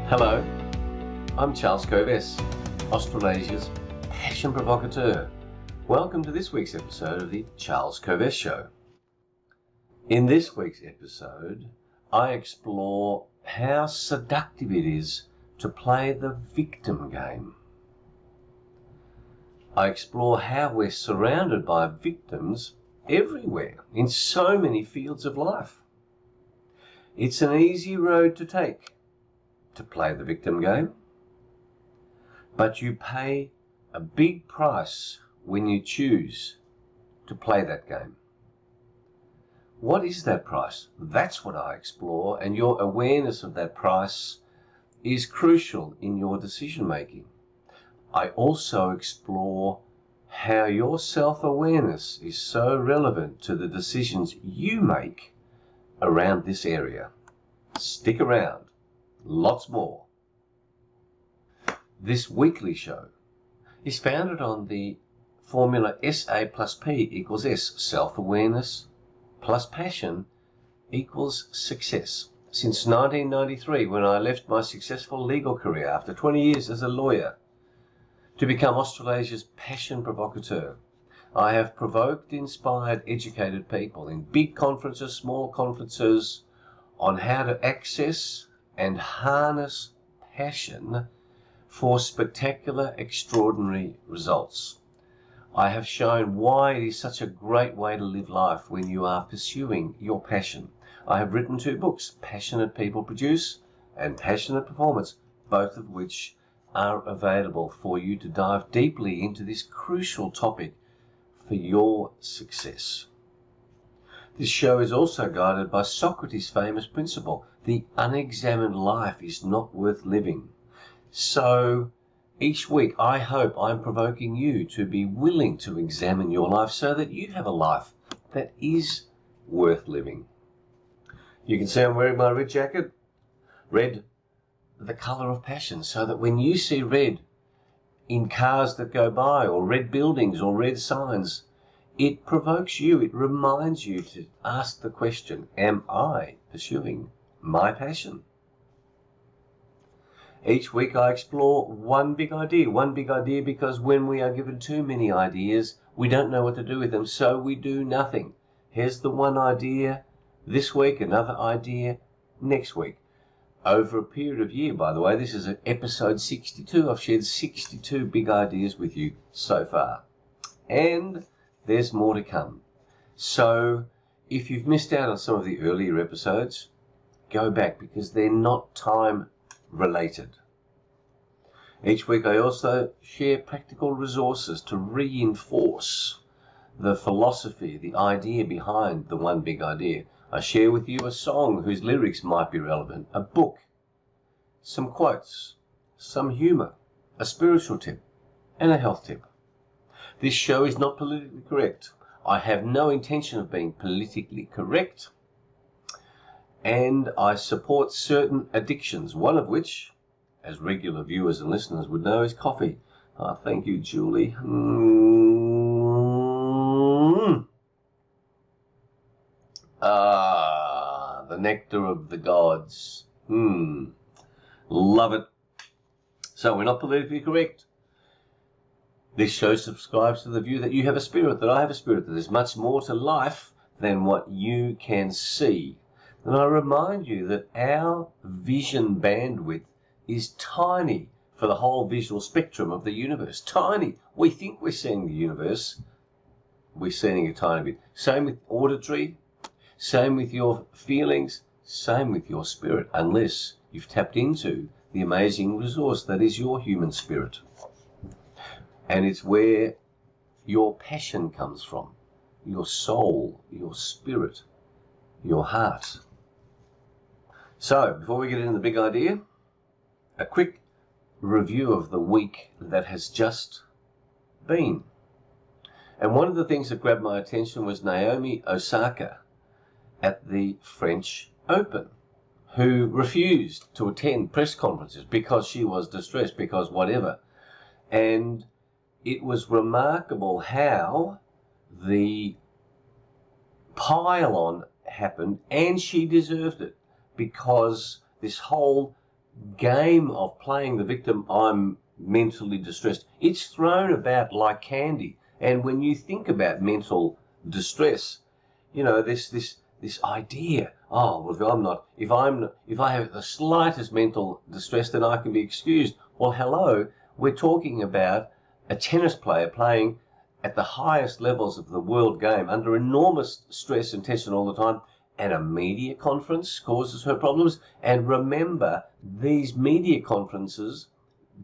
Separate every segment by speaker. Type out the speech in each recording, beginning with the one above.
Speaker 1: Hello, I'm Charles Coves, Australasia's passion provocateur. Welcome to this week's episode of the Charles Coves Show. In this week's episode, I explore how seductive it is to play the victim game. I explore how we're surrounded by victims everywhere, in so many fields of life. It's an easy road to take, to play the victim game, but you pay a big price when you choose to play that game. What is that price? That's what I explore, and your awareness of that price is crucial in your decision making. I also explore how your self-awareness is so relevant to the decisions you make around this area. Stick around. Lots more. This weekly show is founded on the formula SA plus P equals S. Self-awareness plus passion equals success. Since 1993, when I left my successful legal career after 20 years as a lawyer to become Australasia's passion provocateur, I have provoked, inspired, educated people in big conferences, small conferences, on how to access and harness passion for spectacular, extraordinary results. I have shown why it is such a great way to live life when you are pursuing your passion. I have written 2 books, Passionate People Produce and Passionate Performance, both of which are available for you to dive deeply into this crucial topic for your success. This show is also guided by Socrates' famous principle, the unexamined life is not worth living. So each week I hope I'm provoking you to be willing to examine your life so that you have a life that is worth living. You can see I'm wearing my red jacket. Red, the colour of passion, so that when you see red in cars that go by, or red buildings or red signs, it provokes you, it reminds you to ask the question, am I pursuing my passion? Each week I explore one big idea because when we are given too many ideas, we don't know what to do with them, so we do nothing. Here's the one idea this week, another idea next week. Over a period of year, by the way, this is episode 62. I've shared 62 big ideas with you so far. And there's more to come. So if you've missed out on some of the earlier episodes, go back because they're not time related. Each week I also share practical resources to reinforce the philosophy, the idea behind the one big idea. I share with you a song whose lyrics might be relevant, a book, some quotes, some humor, a spiritual tip, and a health tip. This show is not politically correct. I have no intention of being politically correct, and I support certain addictions, one of which, as regular viewers and listeners would know, is coffee. Thank you, Julie. The nectar of the gods. Love it. So we're not politically correct. This show subscribes to the view that you have a spirit, that I have a spirit, that there's much more to life than what you can see. And I remind you that our vision bandwidth is tiny for the whole visual spectrum of the universe. Tiny. We think we're seeing the universe. We're seeing a tiny bit. Same with auditory. Same with your feelings. Same with your spirit, unless you've tapped into the amazing resource that is your human spirit. And it's where your passion comes from, your soul, your spirit, your heart. So, before we get into the big idea, a quick review of the week that has just been. And one of the things that grabbed my attention was Naomi Osaka at the French Open, who refused to attend press conferences because she was distressed, because whatever. And it was remarkable how the pile-on happened, and she deserved it, because this whole game of playing the victim, I'm mentally distressed, it's thrown about like candy. And when you think about mental distress, you know, this idea, oh, well, if I have the slightest mental distress, then I can be excused. Well, hello, we're talking about a tennis player playing at the highest levels of the world game under enormous stress and tension all the time, and a media conference causes her problems. And remember, these media conferences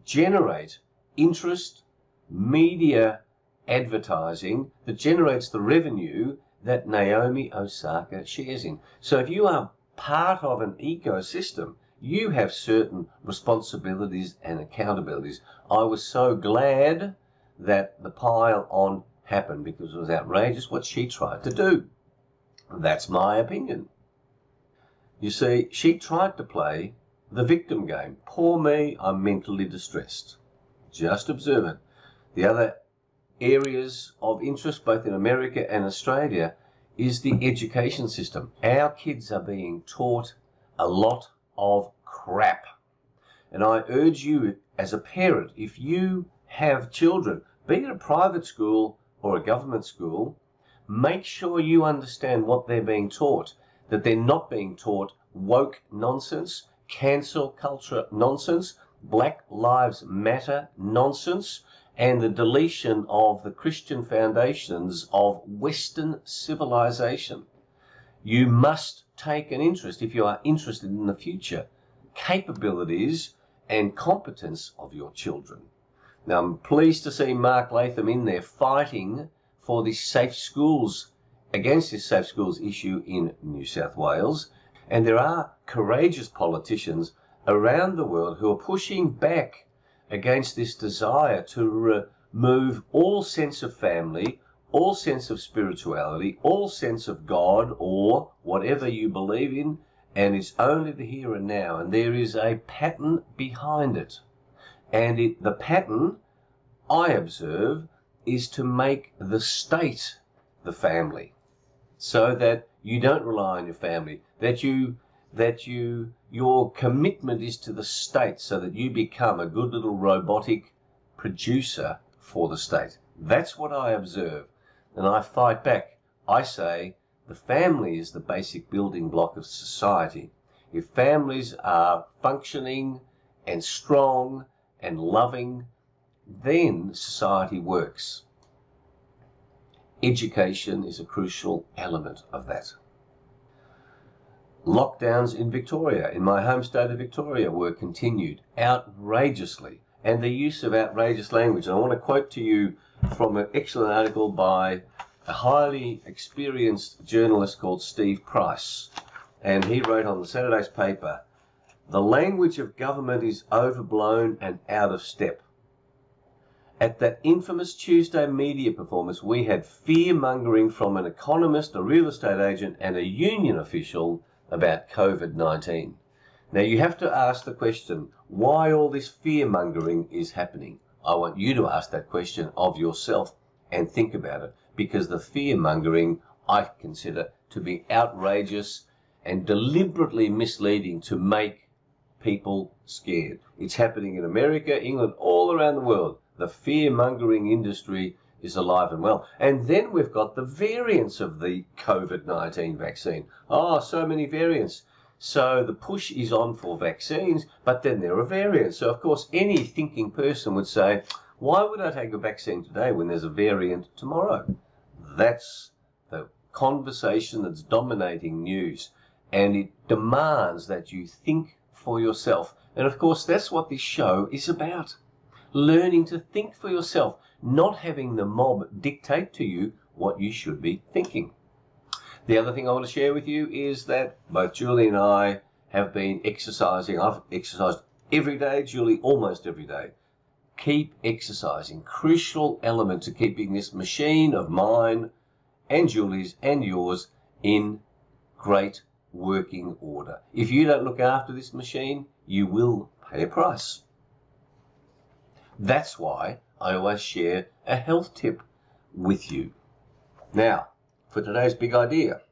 Speaker 1: generate interest, media advertising that generates the revenue that Naomi Osaka shares in. So if you are part of an ecosystem, you have certain responsibilities and accountabilities. I was so glad that the pile on happened because it was outrageous what she tried to do. That's my opinion. You see, she tried to play the victim game. Poor me, I'm mentally distressed. Just observe it. The other areas of interest, both in America and Australia, is the education system. Our kids are being taught a lot of crap. And I urge you as a parent, if you have children, be it a private school or a government school, make sure you understand what they're being taught, that they're not being taught woke nonsense, cancel culture nonsense, Black Lives Matter nonsense, and the deletion of the Christian foundations of Western civilization. You must take an interest, if you are interested in the future, capabilities and competence of your children. Now, I'm pleased to see Mark Latham in there fighting for the safe schools, against this safe schools issue in New South Wales. And there are courageous politicians around the world who are pushing back against this desire to remove all sense of family, all sense of spirituality, all sense of God or whatever you believe in, and it's only the here and now. And there is a pattern behind it. And the pattern, I observe, is to make the state the family, so that you don't rely on your family, that your commitment is to the state, so that you become a good little robotic producer for the state. That's what I observe, and I fight back. I say the family is the basic building block of society. If families are functioning and strong and loving, then society works. Education is a crucial element of that. Lockdowns in Victoria, in my home state of Victoria, were continued outrageously, and the use of outrageous language. And I want to quote to you from an excellent article by a highly experienced journalist called Steve Price, and he wrote on the Saturday's paper, "The language of government is overblown and out of step. At that infamous Tuesday media performance, we had fear-mongering from an economist, a real estate agent, and a union official about COVID-19. Now, you have to ask the question, why all this fear-mongering is happening? I want you to ask that question of yourself and think about it, because the fear-mongering I consider to be outrageous and deliberately misleading to make people scared. It's happening in America, England, all around the world. The fear-mongering industry is alive and well. And then we've got the variants of the COVID-19 vaccine. Oh, so many variants. So the push is on for vaccines, but then there are variants. So, of course, any thinking person would say, why would I take a vaccine today when there's a variant tomorrow? That's the conversation that's dominating news. And it demands that you think for yourself. And, of course, that's what this show is about. Learning to think for yourself, not having the mob dictate to you what you should be thinking. The other thing I want to share with you is that both Julie and I have been exercising. I've exercised every day, Julie almost every day. Keep exercising. Crucial element to keeping this machine of mine and Julie's and yours in great working order. If you don't look after this machine, you will pay a price. That's why I always share a health tip with you. Now, for today's big idea.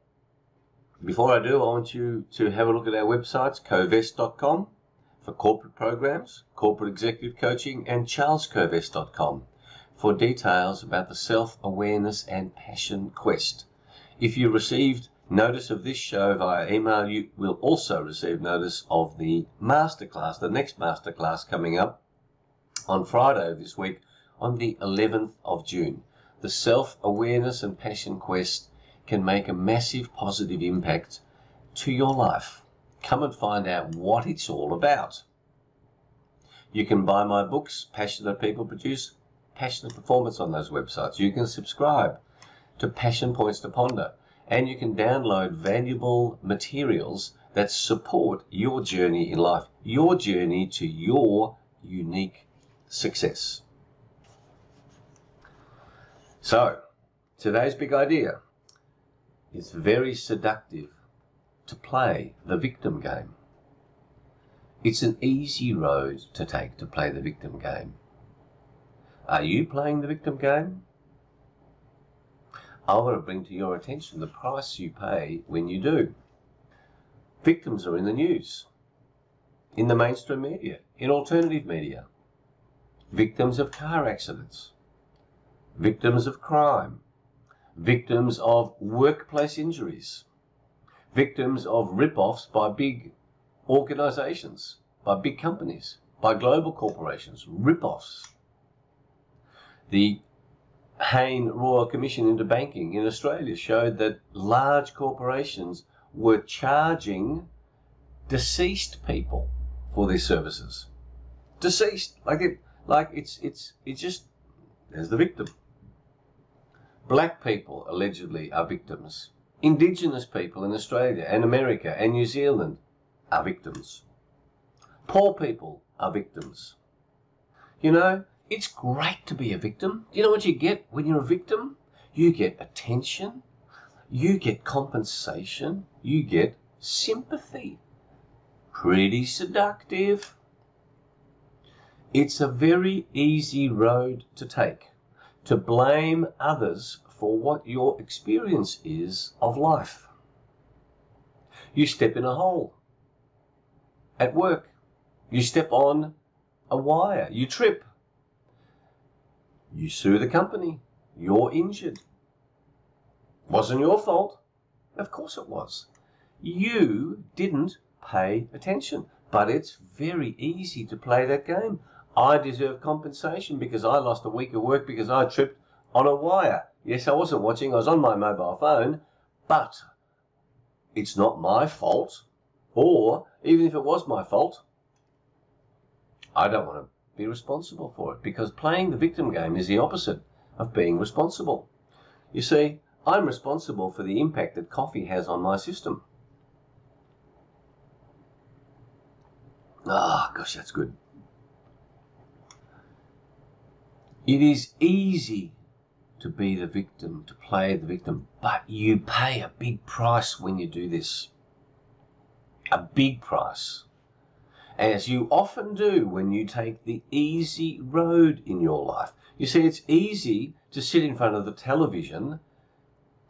Speaker 1: Before I do, I want you to have a look at our websites, covest.com, for corporate programs, corporate executive coaching, and charlescurves.com for details about the self-awareness and passion quest. If you received notice of this show via email, you will also receive notice of the masterclass, the next masterclass coming up on Friday of this week on the 11th of June. The self-awareness and passion quest can make a massive positive impact to your life. Come and find out what it's all about. You can buy my books, Passionate People Produce Passionate Performance, on those websites. You can subscribe to Passion Points to Ponder, and you can download valuable materials that support your journey in life, your journey to your unique success. So, today's big idea is very seductive to play the victim game. It's an easy road to take to play the victim game. Are you playing the victim game? I want to bring to your attention the price you pay when you do. Victims are in the news, in the mainstream media, in alternative media. Victims of car accidents, victims of crime, victims of workplace injuries, victims of rip-offs by big organizations, by big companies, by global corporations, rip-offs. The Hayne Royal Commission into Banking in Australia showed that large corporations were charging deceased people for their services. Deceased, it's just, there's the victim. Black people allegedly are victims. Indigenous people in Australia and America and New Zealand are victims. Poor people are victims. You know, it's great to be a victim. You know what you get when you're a victim? You get attention, you get compensation, you get sympathy. Pretty seductive. It's a very easy road to take, to blame others for what your experience is of life. You step in a hole at work. You step on a wire. You trip. You sue the company. You're injured. Wasn't your fault. Of course it was. You didn't pay attention. But it's very easy to play that game. I deserve compensation because I lost a week of work because I tripped on a wire. Yes, I wasn't watching. I was on my mobile phone. But it's not my fault. Or, even if it was my fault, I don't want to be responsible for it, because playing the victim game is the opposite of being responsible. You see, I'm responsible for the impact that coffee has on my system. Ah, gosh, that's good. It is easy to be the victim, to play the victim, but you pay a big price when you do this. A big price. As you often do when you take the easy road in your life. You see, it's easy to sit in front of the television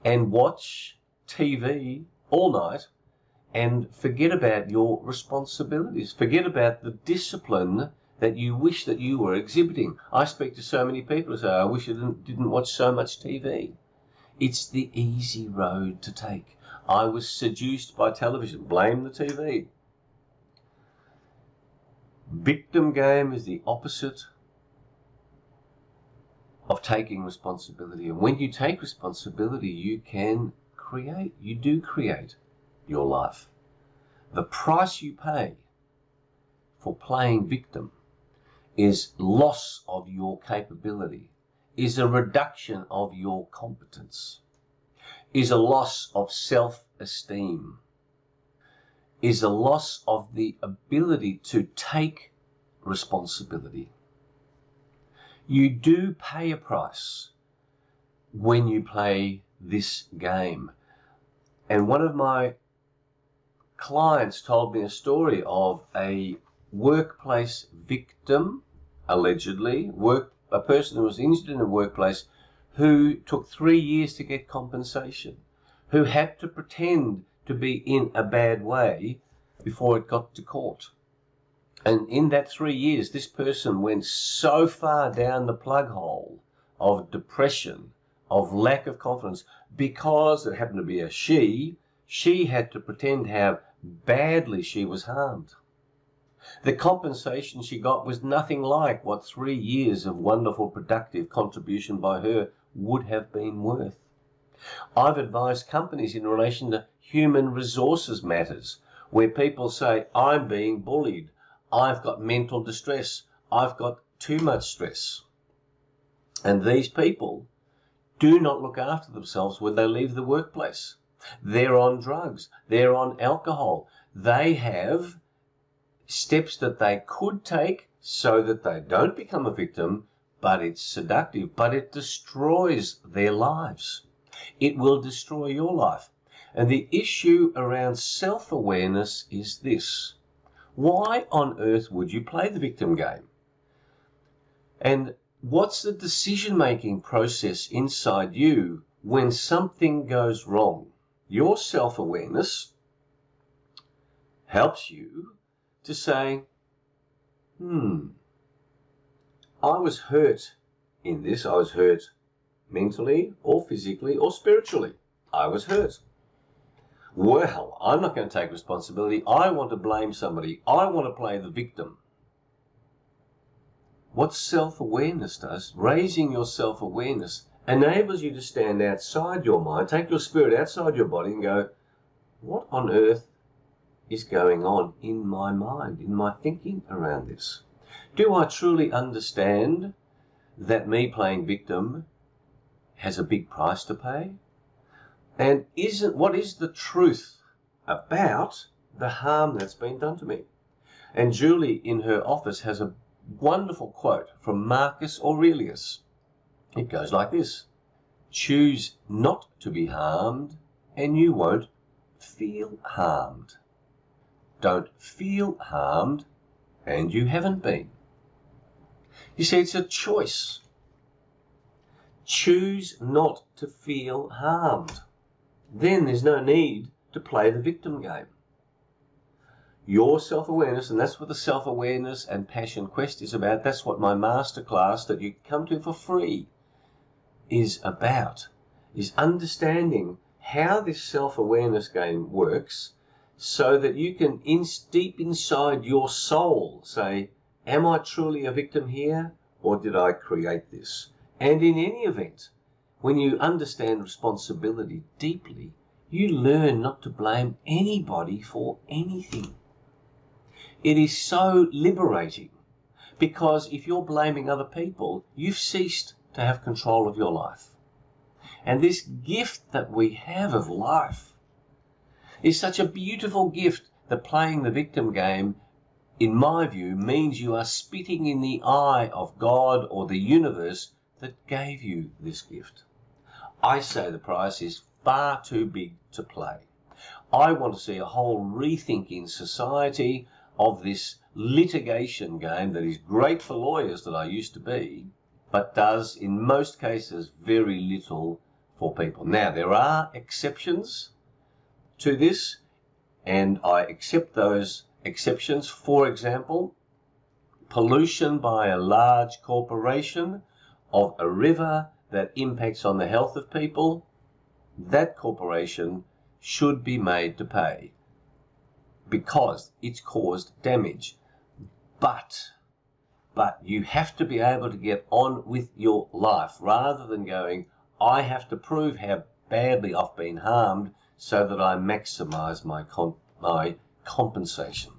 Speaker 1: and watch TV all night and forget about your responsibilities, forget about the discipline that you wish that you were exhibiting. I speak to so many people who say, I wish I didn't watch so much TV. It's the easy road to take. I was seduced by television. Blame the TV. Victim game is the opposite of taking responsibility. And when you take responsibility, you do create your life. The price you pay for playing victim is loss of your capability, is a reduction of your competence, is a loss of self-esteem, is a loss of the ability to take responsibility. You do pay a price when you play this game. And one of my clients told me a story of a workplace victim, allegedly, a person who was injured in the workplace who took 3 years to get compensation, who had to pretend to be in a bad way before it got to court. And in that 3 years, this person went so far down the plug hole of depression, of lack of confidence, because it happened to be a she had to pretend how badly she was harmed. The compensation she got was nothing like what 3 years of wonderful, productive contribution by her would have been worth. I've advised companies in relation to human resources matters, where people say, I'm being bullied, I've got mental distress, I've got too much stress. And these people do not look after themselves when they leave the workplace. They're on drugs, they're on alcohol, they have steps that they could take so that they don't become a victim, but it's seductive, but it destroys their lives. It will destroy your life. And the issue around self-awareness is this. Why on earth would you play the victim game? And what's the decision-making process inside you when something goes wrong? Your self-awareness helps you to say, I was hurt in this. I was hurt mentally or physically or spiritually. I was hurt. Well, I'm not going to take responsibility. I want to blame somebody. I want to play the victim. What self-awareness does, raising your self-awareness, enables you to stand outside your mind, take your spirit outside your body and go, what on earth is going on in my mind, in my thinking around this? Do I truly understand that me playing victim has a big price to pay? And what is the truth about the harm that's been done to me? And Julie in her office has a wonderful quote from Marcus Aurelius. It goes like this: choose not to be harmed and you won't feel harmed. Don't feel harmed and you haven't been. You see, it's a choice. Choose not to feel harmed. Then there's no need to play the victim game. Your self-awareness, and that's what the self-awareness and passion quest is about. That's what my masterclass that you come to for free is about, is understanding how this self-awareness game works so that you can, deep inside your soul, say, am I truly a victim here or did I create this? And in any event, when you understand responsibility deeply, you learn not to blame anybody for anything. It is so liberating, because if you're blaming other people, you've ceased to have control of your life. And this gift that we have of life is such a beautiful gift that playing the victim game, in my view, means you are spitting in the eye of God or the universe that gave you this gift. I say the price is far too big to play. I want to see a whole rethink in society of this litigation game that is great for lawyers that I used to be, but does in most cases very little for people. Now, there are exceptions to this, and I accept those exceptions. For example, pollution by a large corporation of a river that impacts on the health of people, that corporation should be made to pay because it's caused damage. But you have to be able to get on with your life rather than going, I have to prove how badly I've been harmed so that I maximize my compensation.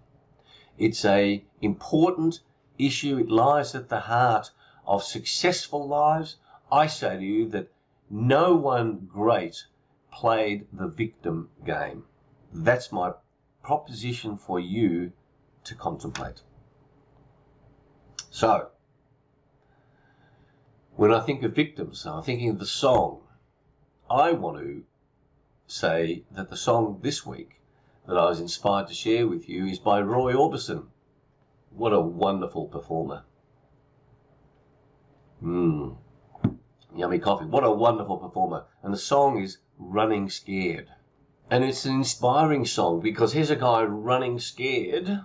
Speaker 1: It's an important issue. It lies at the heart of successful lives. I say to you that no one great played the victim game. That's my proposition for you to contemplate. So, when I think of victims, I'm thinking of the song. I want to say that the song this week that I was inspired to share with you is by Roy Orbison. What a wonderful performer. Yummy coffee. What a wonderful performer. And the song is Running Scared. And it's an inspiring song because here's a guy running scared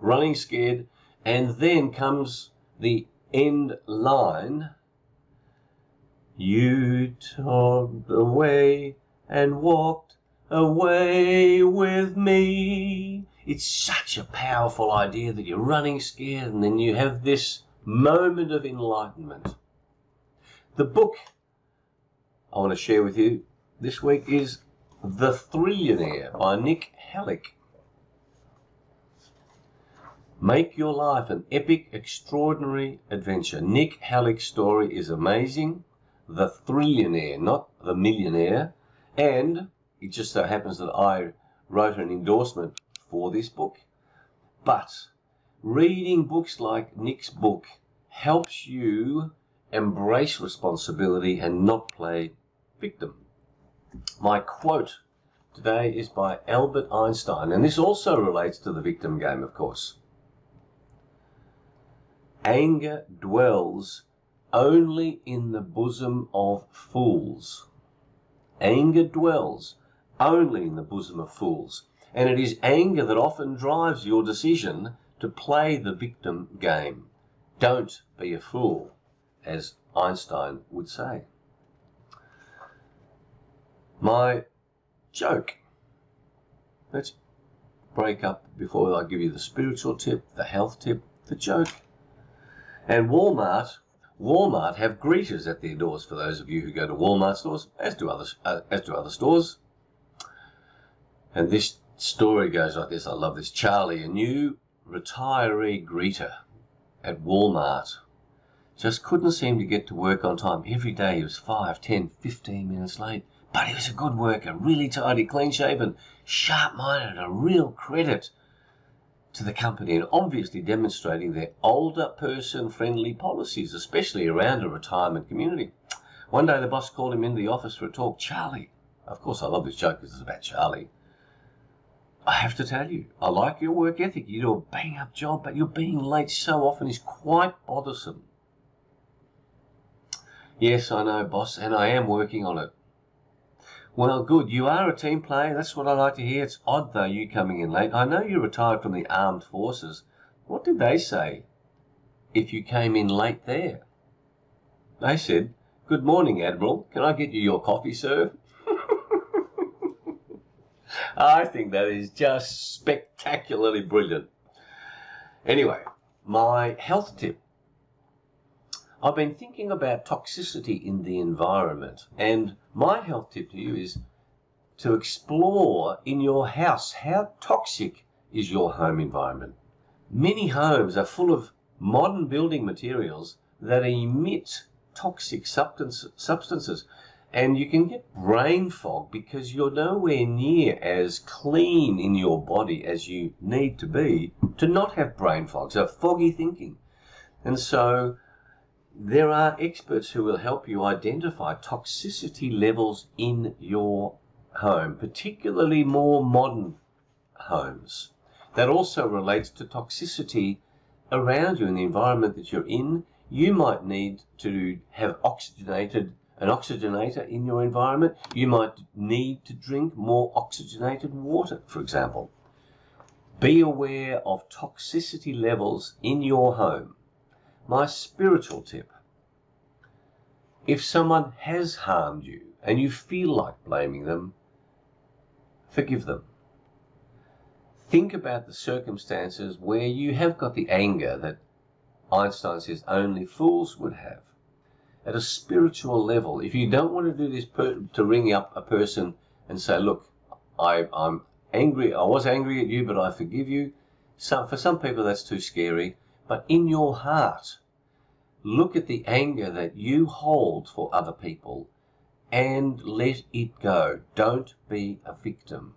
Speaker 1: running scared, and then comes the end line. You turned away and walked away with me. It's such a powerful idea that you're running scared and then you have this moment of enlightenment. The book I want to share with you this week is The Thrillionaire by Nick Halleck. Make your life an epic, extraordinary adventure. Nick Halleck's story is amazing. The Thrillionaire, not the millionaire. And it just so happens that I wrote an endorsement for this book. But reading books like Nick's book helps you embrace responsibility and not play victim. My quote today is by Albert Einstein, and this also relates to the victim game, of course. Anger dwells only in the bosom of fools. Anger dwells only in the bosom of fools. And it is anger that often drives your decision to play the victim game. Don't be a fool, as Einstein would say. My joke. Let's break up before I give you the spiritual tip, the health tip, the joke. And Walmart have greeters at their doors for those of you who go to Walmart stores, as do other stores. And this story goes like this. I love this. Charlie, a new retiree greeter at Walmart, just couldn't seem to get to work on time. Every day he was 5, 10, 15 minutes late. But he was a good worker, really tidy, clean-shaven, sharp-minded, a real credit to the company, and obviously demonstrating their older person-friendly policies, especially around a retirement community. One day the boss called him into the office for a talk. Charlie, of course I love this joke because it's about Charlie. I have to tell you, I like your work ethic. You do a bang-up job, but your being late so often is quite bothersome. Yes, I know, boss, and I am working on it. Well, good. You are a team player. That's what I like to hear. It's odd, though, you coming in late. I know you retired from the armed forces. What did they say if you came in late there? They said, "Good morning, Admiral. Can I get you your coffee, sir?" I think that is just spectacularly brilliant. Anyway, my health tip. I've been thinking about toxicity in the environment, and my health tip to you is to explore in your house how toxic is your home environment. Many homes are full of modern building materials that emit toxic substances, and you can get brain fog because you're nowhere near as clean in your body as you need to be to not have brain fog, so foggy thinking. And so there are experts who will help you identify toxicity levels in your home, particularly more modern homes. That also relates to toxicity around you in the environment that you're in. You might need to have an oxygenator in your environment. You might need to drink more oxygenated water, for example. Be aware of toxicity levels in your home. My spiritual tip. If someone has harmed you and you feel like blaming them, forgive them. Think about the circumstances where you have got the anger that Einstein says only fools would have. At a spiritual level, if you don't want to do this to ring up a person and say, look, I'm angry, I was angry at you, but I forgive you. For some people that's too scary. But in your heart, look at the anger that you hold for other people and let it go. Don't be a victim.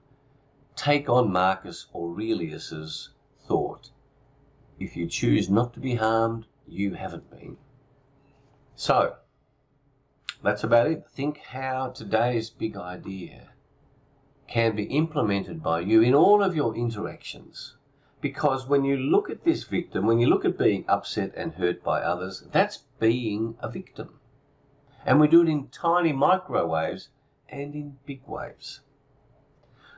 Speaker 1: Take on Marcus Aurelius's thought. If you choose not to be harmed, you haven't been. So, that's about it. Think how today's big idea can be implemented by you in all of your interactions. Because when you look at this victim, when you look at being upset and hurt by others, that's being a victim. And we do it in tiny microwaves and in big waves.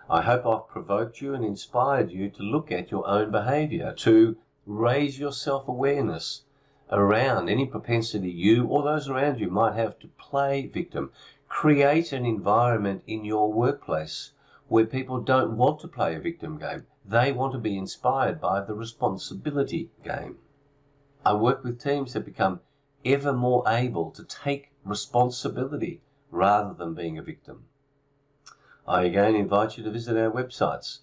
Speaker 1: I hope I've provoked you and inspired you to look at your own behavior, to raise your self-awareness around any propensity you or those around you might have to play victim. Create an environment in your workplace where people don't want to play a victim game. They want to be inspired by the responsibility game. I work with teams that become ever more able to take responsibility rather than being a victim. I again invite you to visit our websites.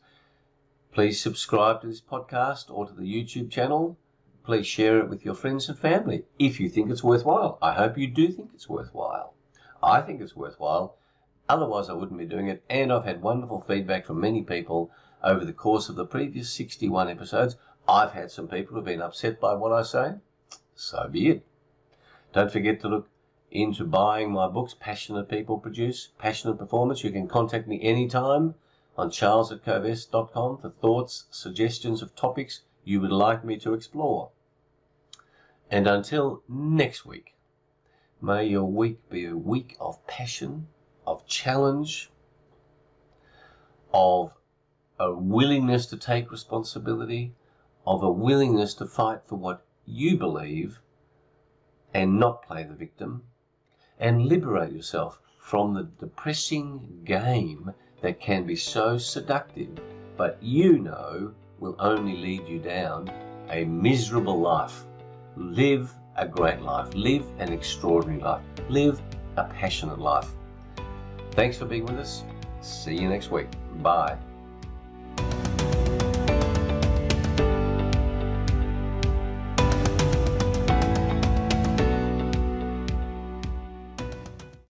Speaker 1: Please subscribe to this podcast or to the YouTube channel. Please share it with your friends and family if you think it's worthwhile. I hope you do think it's worthwhile. I think it's worthwhile. Otherwise, I wouldn't be doing it. And I've had wonderful feedback from many people over the course of the previous 61 episodes. I've had some people who've been upset by what I say. So be it. Don't forget to look into buying my books, Passionate People Produce Passionate Performance. You can contact me anytime on charles@covest.com for thoughts, suggestions of topics you would like me to explore. And until next week, may your week be a week of passion, of challenge, of a willingness to take responsibility, of a willingness to fight for what you believe and not play the victim, and liberate yourself from the depressing game that can be so seductive, but you know will only lead you down a miserable life. Live a great life. Live an extraordinary life. Live a passionate life. Thanks for being with us. See you next week. Bye.